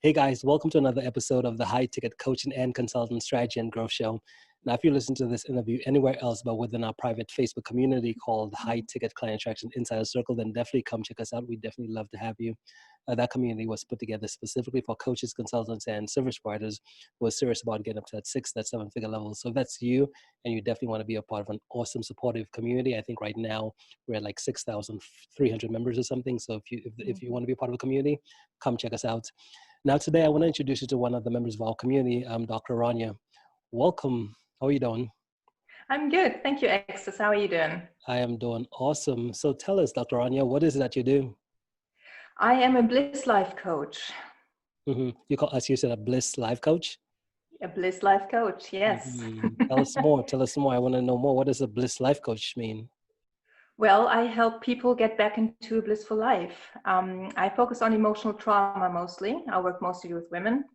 Hey guys, welcome to another episode of the High Ticket Coaching and Consultant Strategy and Growth Show. Now, if you listen to this interview anywhere else but within our private Facebook community called High Ticket Client Attraction Insider Circle, then definitely come check us out. We'd definitely love to have you. That community was put together specifically for coaches, consultants, and service providers who are serious about getting up to that 7-figure level. So if that's you, and you definitely want to be a part of an awesome, supportive community. I think right now we're at like 6,300 members or something. So if you want to be a part of a community, come check us out. Now, today, I want to introduce you to one of the members of our community, Dr. Ronja. Welcome. How are you doing? I'm good. Thank you, Extus. How are you doing? I am doing awesome. So tell us, Dr. Ronja, what is it that you do? I am a Bliss-Life Coach. You call, as you said, a Bliss-Life Coach? A Bliss-Life Coach, yes. Tell us more. Tell us more. I want to know more. What does a Bliss-Life Coach mean? Well, I help people get back into a blissful life. I focus on emotional trauma mostly. I work mostly with women.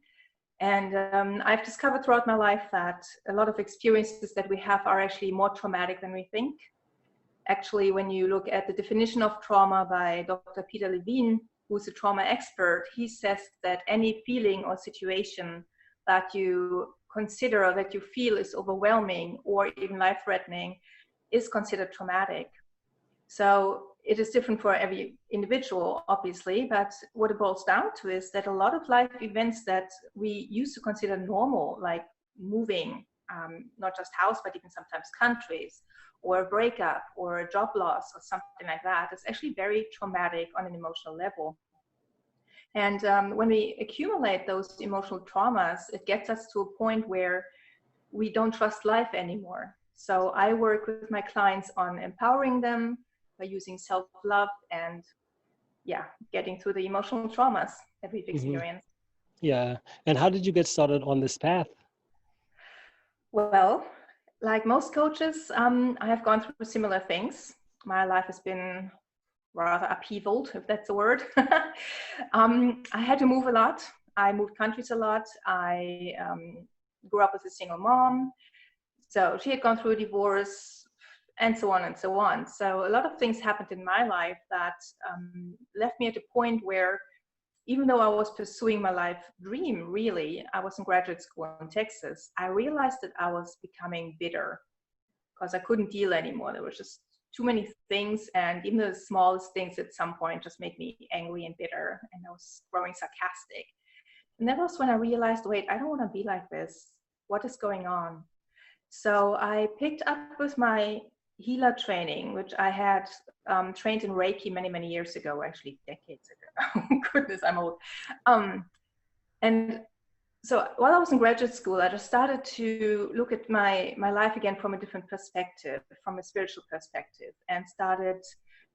And I've discovered throughout my life that a lot of experiences that we have are actually more traumatic than we think. Actually, when you look at the definition of trauma by Dr. Peter Levine, who's a trauma expert, he says that any feeling or situation that you consider or that you feel is overwhelming or even life-threatening is considered traumatic. So it is different for every individual, obviously, but what it boils down to is that a lot of life events that we used to consider normal, like moving, not just house, but even sometimes countries, or a breakup, or a job loss, or something like that, is actually very traumatic on an emotional level. And when we accumulate those emotional traumas, it gets us to a point where we don't trust life anymore. So I work with my clients on empowering them by using self-love and getting through the emotional traumas that we've experienced. Yeah. And how did you get started on this path? Well, like most coaches, I have gone through similar things. My life has been rather upheavaled, if that's a word. I had to move a lot. I moved countries a lot. I grew up as a single mom. So she had gone through a divorce, and so on and so on. So a lot of things happened in my life that left me at a point where, even though I was pursuing my life dream, really, I was in graduate school in Texas, I realized that I was becoming bitter because I couldn't deal anymore. There was just too many things, and even the smallest things at some point just made me angry and bitter, and I was growing sarcastic. And that was when I realized, wait, I don't want to be like this. What is going on? So I picked up with my healer training, which I had trained in Reiki many, many years ago, actually decades ago. Goodness, I'm old. And so while I was in graduate school, I just started to look at my life again from a different perspective, from a spiritual perspective, and started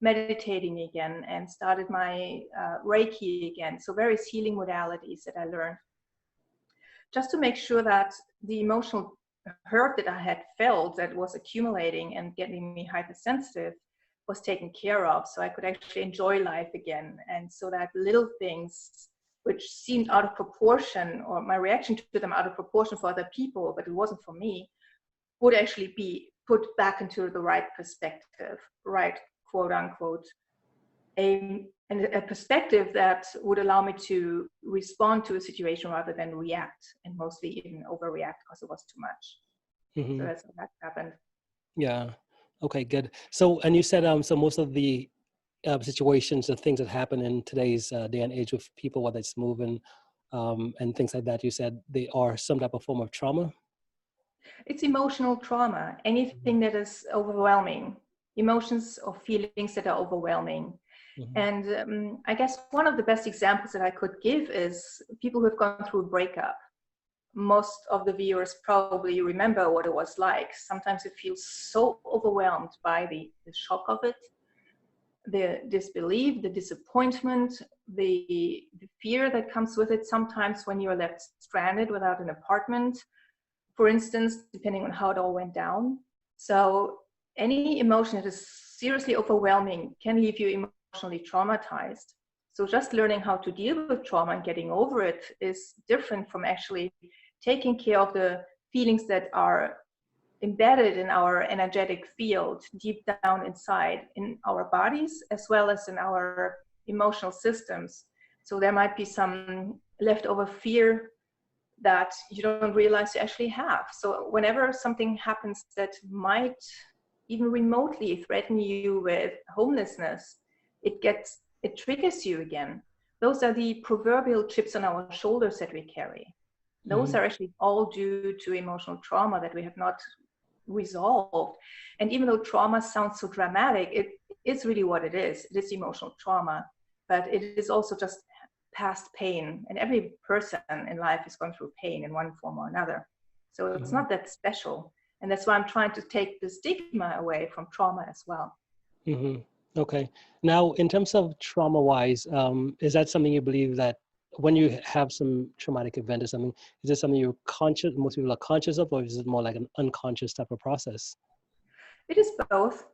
meditating again, and started my Reiki again. So various healing modalities that I learned, just to make sure that the emotional hurt that I had felt that was accumulating and getting me hypersensitive was taken care of, so I could actually enjoy life again. And so that little things which seemed out of proportion, or my reaction to them out of proportion for other people, but it wasn't for me, would actually be put back into the right perspective, right, quote unquote, a perspective that would allow me to respond to a situation rather than react, and mostly even overreact because it was too much. So that's how that happened. Yeah. Okay, good. So, and you said, so most of the situations, the things that happen in today's day and age with people, whether it's moving and things like that, you said they are some type of form of trauma? It's emotional trauma, anything that is overwhelming, emotions or feelings that are overwhelming. And I guess one of the best examples that I could give is people who have gone through a breakup. Most of the viewers probably remember what it was like. Sometimes it feels so overwhelmed by the shock of it, the disbelief, the disappointment, the fear that comes with it. Sometimes when you're left stranded without an apartment, for instance, depending on how it all went down. So any emotion that is seriously overwhelming can leave you emotionally traumatized. So just learning how to deal with trauma and getting over it is different from actually taking care of the feelings that are embedded in our energetic field deep down inside in our bodies, as well as in our emotional systems. So there might be some leftover fear that you don't realize you actually have. So whenever something happens that might even remotely threaten you with homelessness, it triggers you again. Those are the proverbial chips on our shoulders that we carry. Those are actually all due to emotional trauma that we have not resolved. And even though trauma sounds so dramatic, it is really what it is. It is emotional trauma, but it is also just past pain. And every person in life is going through pain in one form or another. So it's not that special. And that's why I'm trying to take the stigma away from trauma as well. Okay. Now, in terms of trauma-wise, is that something you believe that when you have some traumatic event or something, is this something most people are conscious of, or is it more like an unconscious type of process? It is both.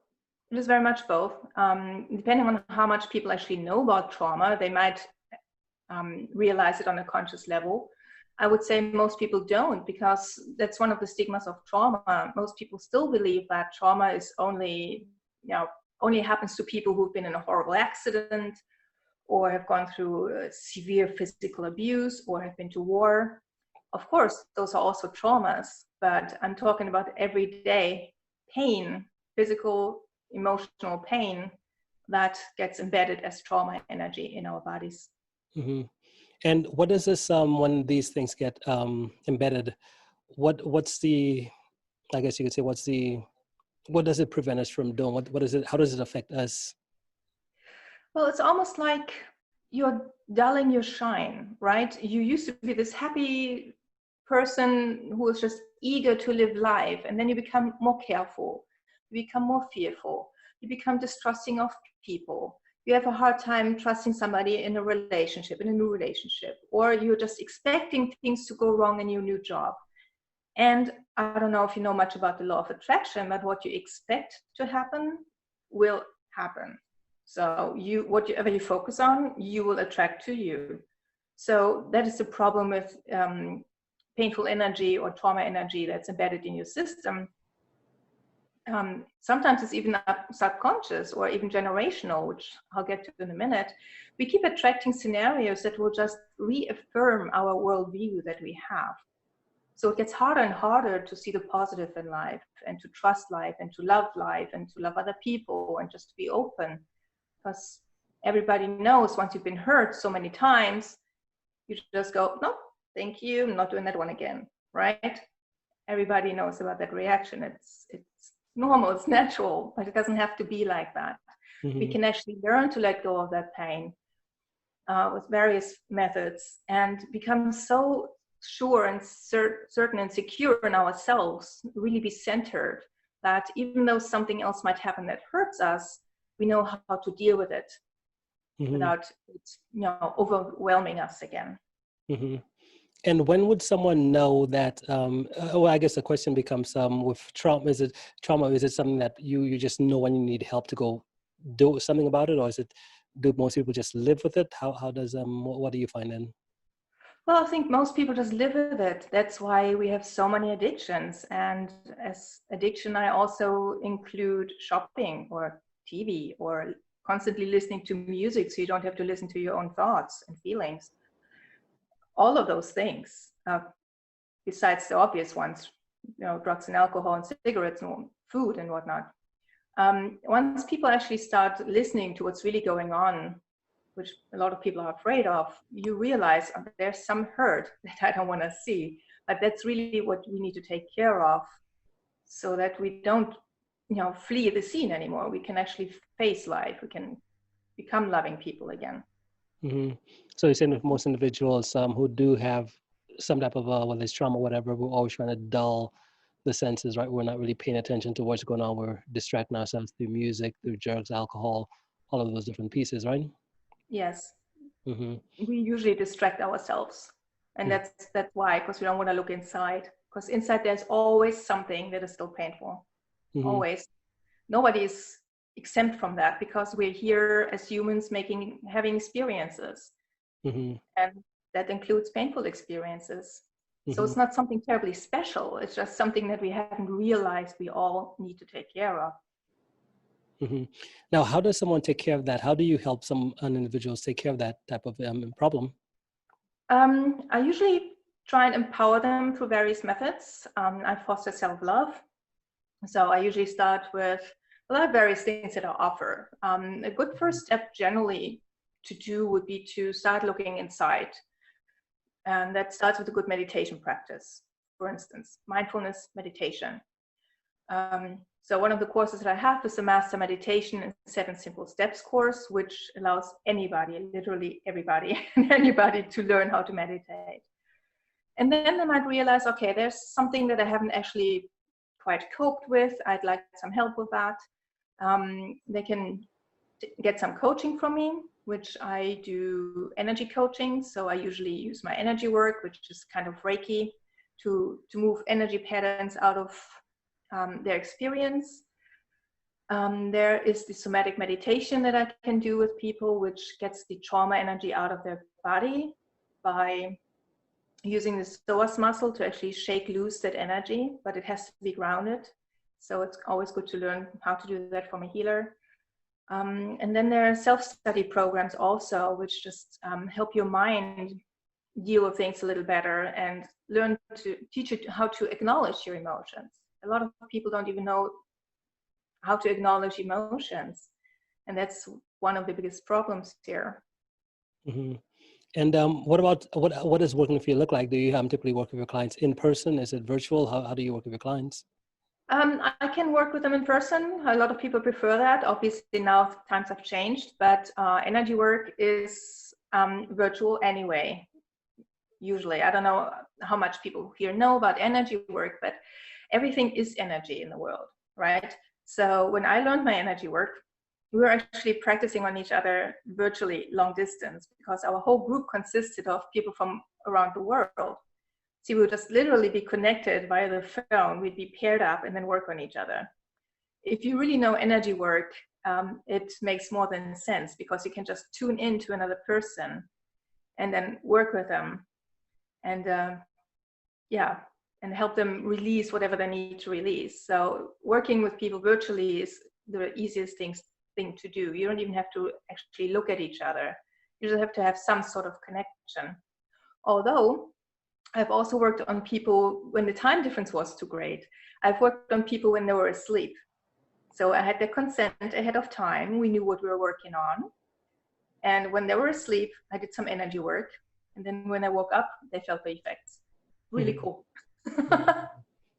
It is very much both. Depending on how much people actually know about trauma, they might realize it on a conscious level. I would say most people don't, because that's one of the stigmas of trauma. Most people still believe that trauma is only happens to people who've been in a horrible accident, or have gone through severe physical abuse, or have been to war. Of course, those are also traumas, but I'm talking about everyday pain, physical, emotional pain that gets embedded as trauma energy in our bodies. And what is this, when these things get embedded, what's the, I guess you could say, what does it prevent us from doing? What is it, how does it affect us? Well, it's almost like you're dulling your shine, right? You used to be this happy person who was just eager to live life, and then you become more careful, you become more fearful, you become distrusting of people. You have a hard time trusting somebody in a relationship, in a new relationship, or you're just expecting things to go wrong in your new job. And I don't know if you know much about the law of attraction, but what you expect to happen will happen. So whatever you focus on, you will attract to you. So that is the problem with painful energy or trauma energy that's embedded in your system. Sometimes it's even subconscious or even generational, which I'll get to in a minute. We keep attracting scenarios that will just reaffirm our worldview that we have. So it gets harder and harder to see the positive in life, and to trust life, and to love life, and to love other people, and just to be open. Because everybody knows once you've been hurt so many times, you just go, no, thank you, I'm not doing that one again, right? Everybody knows about that reaction. It's normal, it's natural, but it doesn't have to be like that. We can actually learn to let go of that pain with various methods, and become so sure and certain and secure in ourselves, really be centered, that even though something else might happen that hurts us, we know how to deal with it without it, overwhelming us again. And when would someone know that, well, I guess the question becomes, with trauma, is it something that you just know when you need help to go do something about it? Or do most people just live with it? How does, what do you find then? Well, I think most people just live with it. That's why we have so many addictions. And as addiction, I also include shopping or TV or constantly listening to music, so you don't have to listen to your own thoughts and feelings. All of those things, besides the obvious ones, drugs and alcohol and cigarettes and food and whatnot. Once people actually start listening to what's really going on, which a lot of people are afraid of, you realize there's some hurt that I don't want to see. But that's really what we need to take care of, so that we don't, flee the scene anymore. We can actually face life. We can become loving people again. So you're saying with most individuals who do have some type of, whether it's trauma or whatever, we're always trying to dull the senses, right? We're not really paying attention to what's going on. We're distracting ourselves through music, through drugs, alcohol, all of those different pieces, right? Yes. We usually distract ourselves. And that's why, because we don't want to look inside. Because inside there's always something that is still painful. Always. Nobody is exempt from that, because we're here as humans having experiences. And that includes painful experiences. So it's not something terribly special. It's just something that we haven't realized we all need to take care of. Now, how does someone take care of that? How do you help an individual take care of that type of problem? I usually try and empower them through various methods. I foster self-love. So I usually start with a lot of various things that I offer. A good first step generally to do would be to start looking inside. And that starts with a good meditation practice, for instance, mindfulness meditation. So one of the courses that I have is the Master Meditation in 7 Simple Steps course, which allows anybody, literally everybody, anybody to learn how to meditate. And then they might realize, okay, there's something that I haven't actually quite coped with. I'd like some help with that. They can get some coaching from me, which I do energy coaching. So I usually use my energy work, which is kind of Reiki, to move energy patterns out of their experience. There is the somatic meditation that I can do with people, which gets the trauma energy out of their body by using the psoas muscle to actually shake loose that energy, but it has to be grounded. So it's always good to learn how to do that from a healer. And then there are self-study programs also, which just help your mind deal with things a little better and learn to teach you how to acknowledge your emotions. A lot of people don't even know how to acknowledge emotions. And that's one of the biggest problems here. Mm-hmm. And what about, what does working with you look like? Do you typically work with your clients in person? Is it virtual? How do you work with your clients? I can work with them in person. A lot of people prefer that. Obviously now times have changed, but energy work is virtual anyway. Usually, I don't know how much people here know about energy work, but everything is energy in the world, right? So when I learned my energy work, we were actually practicing on each other virtually long distance because our whole group consisted of people from around the world. So we would just literally be connected via the phone. We'd be paired up and then work on each other. If you really know energy work, it makes more than sense because you can just tune in to another person and then work with them and and help them release whatever they need to release. So working with people virtually is the easiest thing to do. You don't even have to actually look at each other. You just have to have some sort of connection. Although I've also worked on people when the time difference was too great. I've worked on people when they were asleep. So I had their consent ahead of time. We knew what we were working on. And when they were asleep, I did some energy work. And then when I woke up, they felt the effects. Really cool.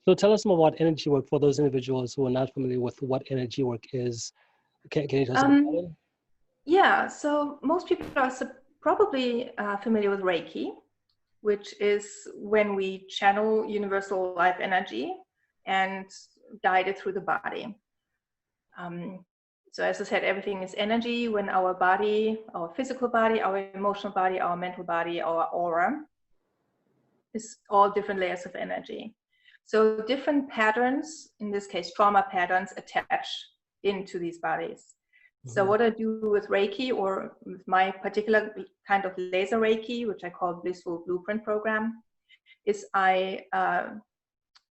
So tell us more about energy work for those individuals who are not familiar with what energy work is. Can you tell us about it? Yeah, so most people are probably familiar with Reiki, which is when we channel universal life energy and guide it through the body. So as I said, everything is energy. When our body, our physical body, our emotional body, our mental body, our aura is all different layers of energy. So different patterns, in this case trauma patterns, attach into these bodies. So what I do with Reiki, or with my particular kind of laser Reiki, which I call Blissful Blueprint Program, is I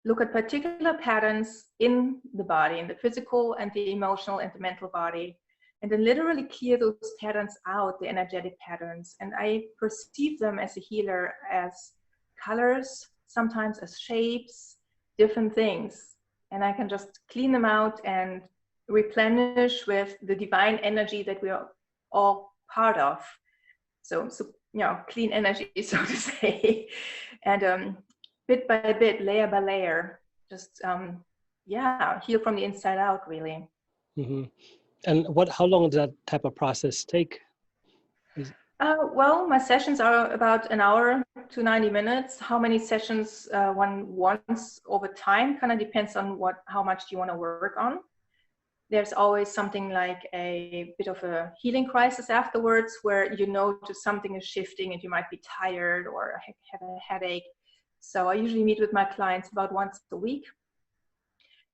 look at particular patterns in the body, in the physical and the emotional and the mental body, and then literally clear those patterns out, the energetic patterns. And I perceive them as a healer as colors, sometimes as shapes, different things. And I can just clean them out and replenish with the divine energy that we are all part of. So you know, clean energy, so to say. And bit by bit, layer by layer, just heal from the inside out, really. And how long does that type of process take? Well, my sessions are about an hour to 90 minutes. How many sessions one wants over time kind of depends on how much you want to work on. There's always something like a bit of a healing crisis afterwards where you notice something is shifting and you might be tired or have a headache. So I usually meet with my clients about once a week.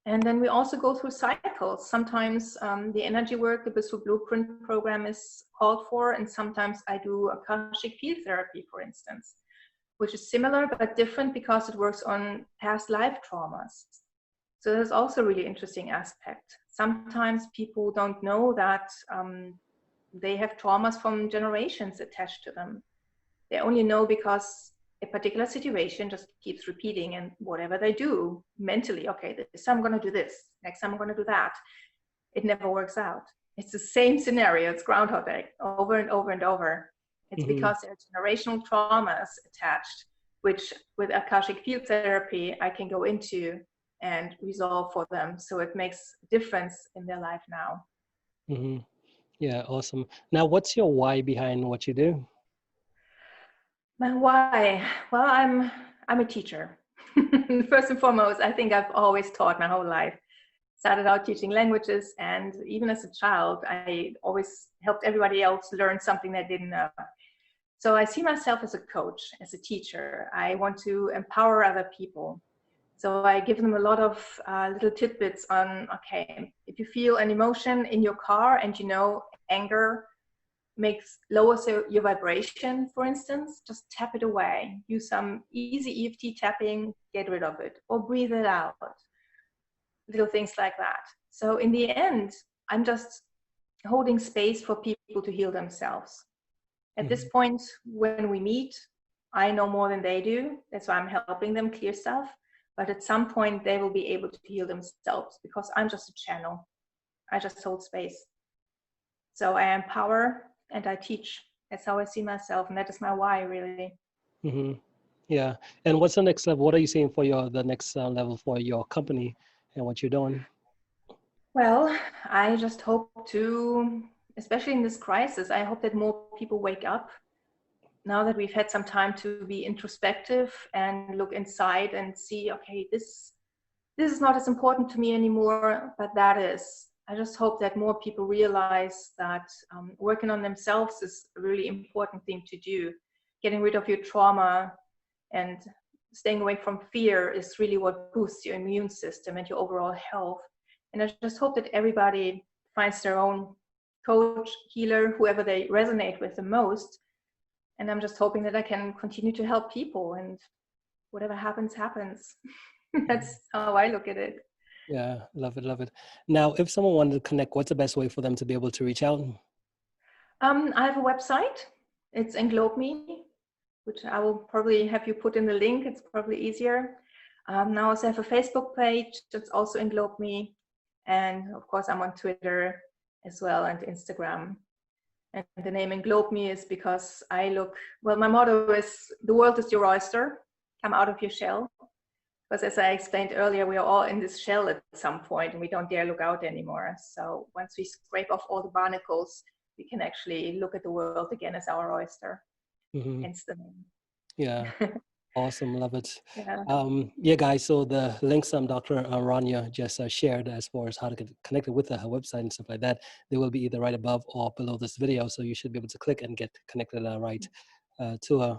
And then we also go through cycles. Sometimes the energy work, the Blissful Blueprint Program is called for, and sometimes I do Akashic field therapy, for instance, which is similar but different because it works on past life traumas. So there's also a really interesting aspect. Sometimes people don't know that they have traumas from generations attached to them. They only know because a particular situation just keeps repeating, and whatever they do mentally, okay, this time I'm going to do this, next time I'm going to do that, it never works out. It's the same scenario. It's Groundhog Day over and over and over. It's because there are generational traumas attached, which with Akashic field therapy, I can go into and resolve for them. So it makes a difference in their life now. Mm-hmm. Yeah, awesome. Now, what's your why behind what you do? My why? Well, I'm a teacher. First and foremost, I think I've always taught my whole life. Started out teaching languages, and even as a child, I always helped everybody else learn something they didn't know. So I see myself as a coach, as a teacher. I want to empower other people. So I give them a lot of little tidbits on, okay, if you feel an emotion in your car and you know anger lowers your vibration, for instance, just tap it away. Use some easy EFT tapping, get rid of it, or breathe it out. Little things like that. So in the end, I'm just holding space for people to heal themselves. At this point, when we meet, I know more than they do. That's why I'm helping them clear stuff. But at some point, they will be able to heal themselves because I'm just a channel. I just hold space. So I empower and I teach. That's how I see myself. And that is my why, really. Mm-hmm. Yeah. And what's the next level? What are you seeing for the next level for your company and what you're doing? Well, I just hope to, especially in this crisis, I hope that more people wake up now that we've had some time to be introspective and look inside and see, okay, this is not as important to me anymore, but that is. I just hope that more people realize that working on themselves is a really important thing to do. Getting rid of your trauma and staying away from fear is really what boosts your immune system and your overall health. And I just hope that everybody finds their own coach, healer, whoever they resonate with the most. And I'm just hoping that I can continue to help people, and whatever happens, happens. That's how I look at it. Yeah, love it, love it. Now, if someone wanted to connect, what's the best way for them to be able to reach out? I have a website. It's Englobe Me, which I will probably have you put in the link. It's probably easier. Now I also have a Facebook page that's also Englobe Me. And of course, I'm on Twitter as well and Instagram. And the name Englobe Me is because my motto is, the world is your oyster, come out of your shell. Because as I explained earlier, we are all in this shell at some point and we don't dare look out anymore. So once we scrape off all the barnacles, we can actually look at the world again as our oyster. Hence the name. Yeah. Awesome, love it. Yeah. Yeah, guys. So the links Dr. Ronja just shared as far as how to get connected with her website and stuff like that, they will be either right above or below this video. So you should be able to click and get connected right to her.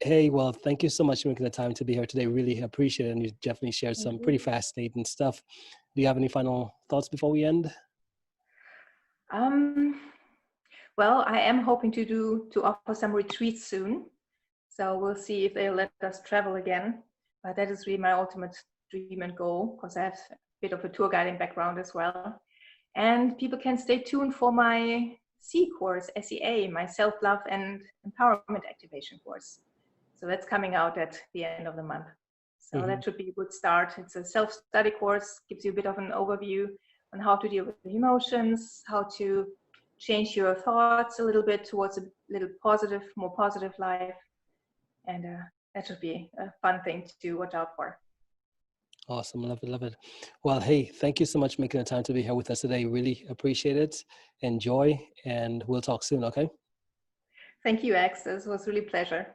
Hey, well, thank you so much for making the time to be here today. Really appreciate it. And you definitely shared some pretty fascinating stuff. Do you have any final thoughts before we end? Well, I am hoping to offer some retreats soon. So we'll see if they'll let us travel again. But that is really my ultimate dream and goal, because I have a bit of a tour guiding background as well. And people can stay tuned for my C course, SEA, my self-love and empowerment activation course. So that's coming out at the end of the month. So that should be a good start. It's a self-study course, gives you a bit of an overview on how to deal with emotions, how to change your thoughts a little bit towards a little more positive life. And that should be a fun thing to watch out for. Awesome. Love it. Love it. Well, hey, thank you so much for making the time to be here with us today. Really appreciate it. Enjoy, and we'll talk soon. Okay. Thank you, Extus. It was really a pleasure.